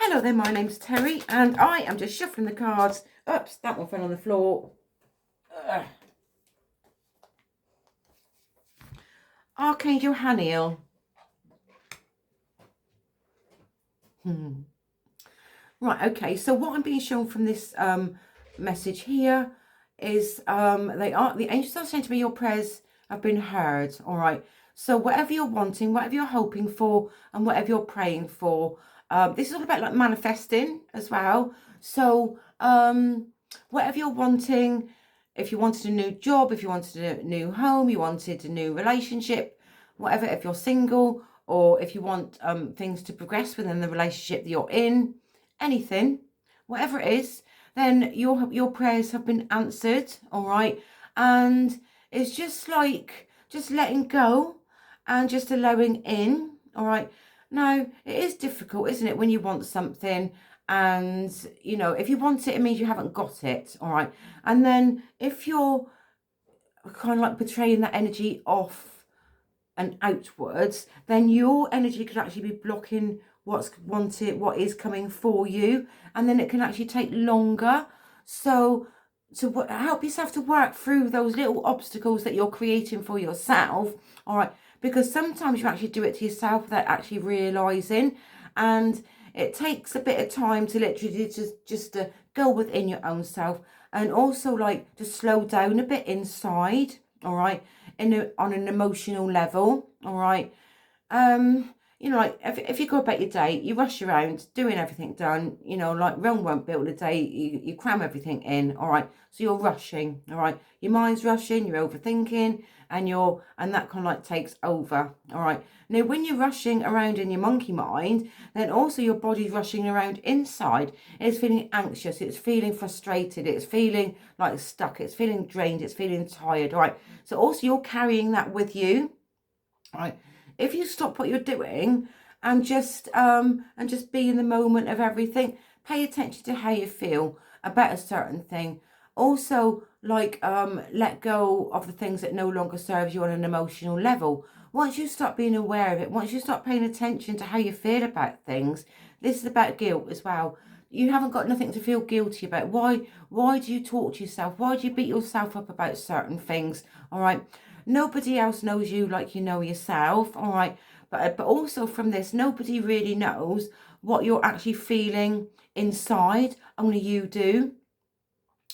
Hello there, my name's Terry, and I am just shuffling the cards. Oops, that one fell on the floor. Ugh. Archangel Haniel. Right, okay, so what I'm being shown from this message here is the angels are saying to me your prayers have been heard, all right? So whatever you're wanting, whatever you're hoping for, and whatever you're praying for, this is all about like manifesting as well. So whatever you're wanting, if you wanted a new job, if you wanted a new home, you wanted a new relationship, whatever, if you're single, or if you want things to progress within the relationship that you're in, anything, whatever it is, then your prayers have been answered, all right? And it's just like just letting go and just allowing in, all right? Now, it is difficult, isn't it, when you want something and, you know, if you want it, it means you haven't got it, all right? And then if you're kind of like portraying that energy off and outwards, then your energy could actually be blocking what's wanted, what is coming for you, and then it can actually take longer. So to help yourself to work through those little obstacles that you're creating for yourself, all right, because sometimes you actually do it to yourself without actually realizing, and it takes a bit of time to literally just to go within your own self, and also like to slow down a bit inside, all right, on an emotional level, all right. You know, like if you go about your day, you rush around doing everything done, you know, like Rome won't build a day, you cram everything in, all right. So you're rushing, all right. Your mind's rushing, you're overthinking, and that kind of like takes over, all right. Now, when you're rushing around in your monkey mind, then also your body's rushing around inside. It's feeling anxious, it's feeling frustrated, it's feeling like stuck, it's feeling drained, it's feeling tired, all right. So also you're carrying that with you, all right. If you stop what you're doing and just be in the moment of everything, pay attention to how you feel about a certain thing. Also, like let go of the things that no longer serves you on an emotional level. Once you start being aware of it, once you start paying attention to how you feel about things, this is about guilt as well. You haven't got nothing to feel guilty about. Why do you talk to yourself? Why do you beat yourself up about certain things? All right. Nobody else knows you like you know yourself, all right? But also from this, nobody really knows what you're actually feeling inside. Only you do,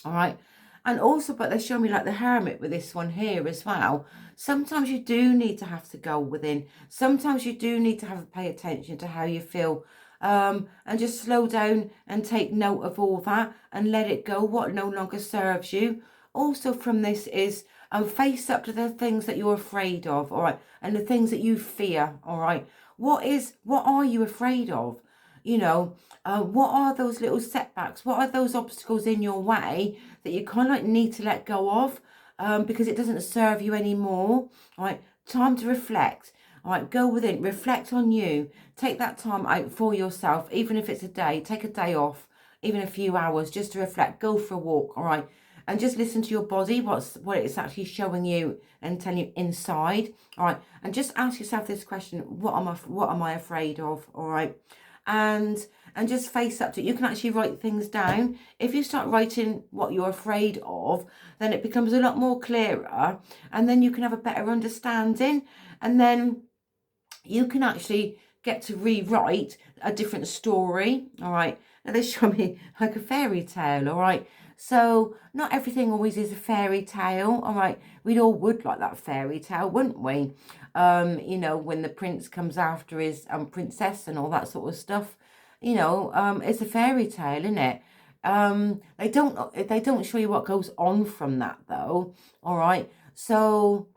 all right? And also, but they show me like the hermit with this one here as well. Sometimes you do need to have to go within. Sometimes you do need to have to pay attention to how you feel. And just slow down and take note of all that and let it go, what no longer serves you. Also from this is face up to the things that you're afraid of, all right, and the things that you fear, all right. What are you afraid of? You know, what are those little setbacks? What are those obstacles in your way that you kind of like need to let go of because it doesn't serve you anymore, all right? Time to reflect. All right, go within, reflect on you. Take that time out for yourself, even if it's a day. Take a day off, even a few hours, just to reflect. Go for a walk, all right, and just listen to your body, what it's actually showing you and telling you inside, all right. And just ask yourself this question: what am I afraid of, all right? And just face up to it. You can actually write things down. If you start writing what you're afraid of, then it becomes a lot more clearer, and then you can have a better understanding, and then you can actually get to rewrite a different story, all right? Now they show me like a fairy tale, all right? So not everything always is a fairy tale, all right? We'd all would like that fairy tale, wouldn't we? You know, when the prince comes after his princess and all that sort of stuff, you know, it's a fairy tale, isn't it? They don't show you what goes on from that though, all right? So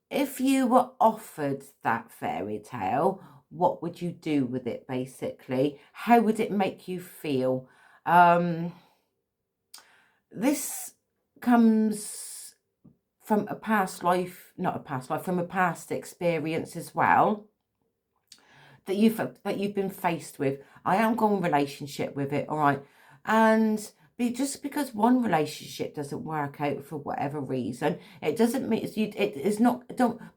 if you were offered that fairy tale, what would you do with it, basically? How would it make you feel? This comes from a past life, not a past life, from a past experience as well, that you've been faced with. I am going relationship with it, all right? And just because one relationship doesn't work out for whatever reason, it doesn't mean it is not.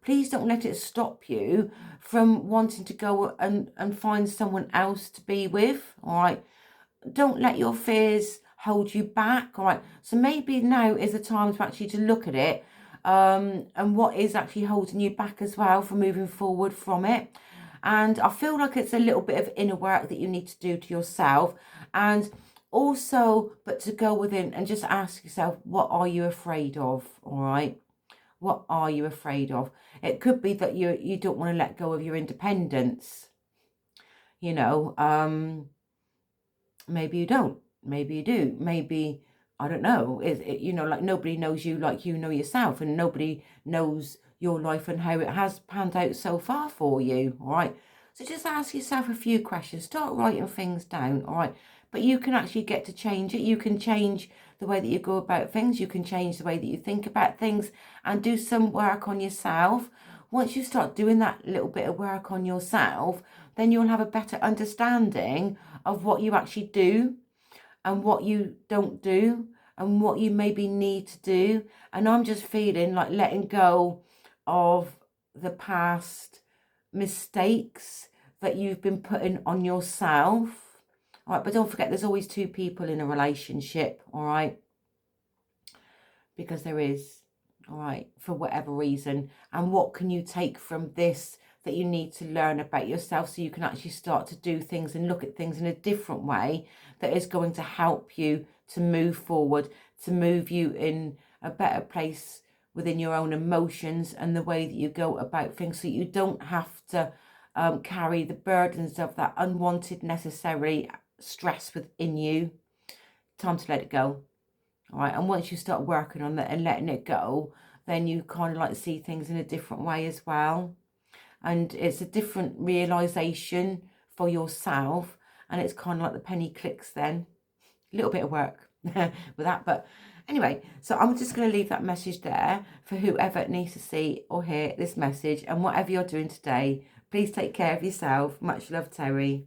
Please don't let it stop you from wanting to go and find someone else to be with. All right, don't let your fears hold you back. All right, so maybe now is the time to actually to look at it, and what is actually holding you back as well from moving forward from it. And I feel like it's a little bit of inner work that you need to do to yourself. And also, but to go within and just ask yourself, what are you afraid of? All right. What are you afraid of? It could be that you don't want to let go of your independence. You know, maybe you don't. Maybe you do. Maybe, I don't know. You know, like nobody knows you like you know yourself, and nobody knows your life and how it has panned out so far for you. All right. So just ask yourself a few questions. Start writing things down. All right. But you can actually get to change it. You can change the way that you go about things. You can change the way that you think about things and do some work on yourself. Once you start doing that little bit of work on yourself, then you'll have a better understanding of what you actually do and what you don't do and what you maybe need to do. And I'm just feeling like letting go of the past mistakes that you've been putting on yourself. All right, but don't forget, there's always two people in a relationship, all right? Because there is, all right, for whatever reason. And what can you take from this that you need to learn about yourself so you can actually start to do things and look at things in a different way that is going to help you to move forward, to move you in a better place within your own emotions and the way that you go about things, so you don't have to carry the burdens of that unwanted, necessary stress within you. Time to let it go. All right, and once you start working on that and letting it go, then you kind of like see things in a different way as well. And it's a different realization for yourself, and it's kind of like the penny clicks then. A little bit of work with that, but anyway, so I'm just going to leave that message there for whoever needs to see or hear this message. And whatever you're doing today, please take care of yourself. Much love, Terri.